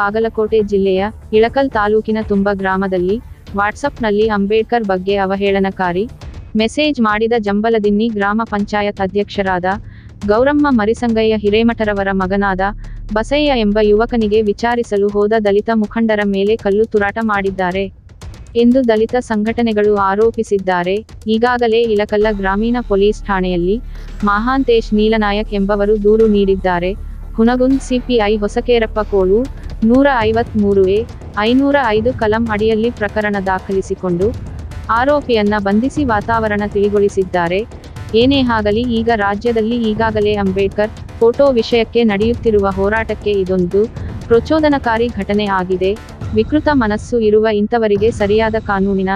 ಬಾಗಲಕೋಟೆ ಜಿಲ್ಲೆಯ ಇಳಕಲ್ ತಾಲೂಕಿನ ತುಂಬ ಗ್ರಾಮದಲ್ಲಿ ವಾಟ್ಸಪ್ನಲ್ಲಿ ಅಂಬೇಡ್ಕರ್ ಬಗ್ಗೆ ಅವಹೇಳನಕಾರಿ ಮೆಸೇಜ್ ಮಾಡಿದ ಜಂಬಲದಿನ್ನಿ ಗ್ರಾಮ ಪಂಚಾಯತ್ ಅಧ್ಯಕ್ಷರಾದ ಗೌರಮ್ಮ ಮರಿಸಂಗಯ್ಯ ಹಿರೇಮಠರವರ ಮಗನಾದ ಬಸಯ್ಯ ಎಂಬ ಯುವಕನಿಗೆ ವಿಚಾರಿಸಲು ಹೋದ ದಲಿತ ಮುಖಂಡರ ಮೇಲೆ ಕಲ್ಲು ತೂರಾಟ ಮಾಡಿದ್ದಾರೆ ಎಂದು ದಲಿತ ಸಂಘಟನೆಗಳು ಆರೋಪಿಸಿದ್ದಾರೆ. ಈಗಾಗಲೇ ಇಳಕಲ್ಲ ಗ್ರಾಮೀಣ ಪೊಲೀಸ್ ಠಾಣೆಯಲ್ಲಿ ಮಹಾಂತೇಶ್ ನೀಲನಾಯಕ್ ಎಂಬವರು ದೂರು ನೀಡಿದ್ದಾರೆ. ಹುನಗುಂದ್ ಸಿಪಿಐ ಹೊಸಕೇರಪ್ಪ ಕೋಳು 153A 505 ಕಲಂ ಅಡಿಯಲ್ಲಿ ಪ್ರಕರಣ ದಾಖಲಿಸಿಕೊಂಡು ಆರೋಪಿಯನ್ನ ಬಂಧಿಸಿ ವಾತಾವರಣ ತಿಳಿಗೊಳಿಸಿದ್ದಾರೆ. ಏನೇ ಆಗಲಿ ಈಗ ರಾಜ್ಯದಲ್ಲಿ ಈಗಾಗಲೇ ಅಂಬೇಡ್ಕರ್ ಫೋಟೋ ವಿಷಯಕ್ಕೆ ನಡೆಯುತ್ತಿರುವ ಹೋರಾಟಕ್ಕೆ ಇದೊಂದು ಪ್ರಚೋದನಕಾರಿ ಘಟನೆ ಆಗಿದೆ. ವಿಕೃತ ಮನಸ್ಸು ಇರುವ ಇಂಥವರಿಗೆ ಸರಿಯಾದ ಕಾನೂನಿನ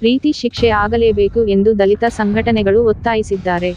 ರೀತಿ ಶಿಕ್ಷೆ ಆಗಲೇಬೇಕು ಎಂದು ದಲಿತ ಸಂಘಟನೆಗಳು ಒತ್ತಾಯಿಸಿದ್ದಾರೆ.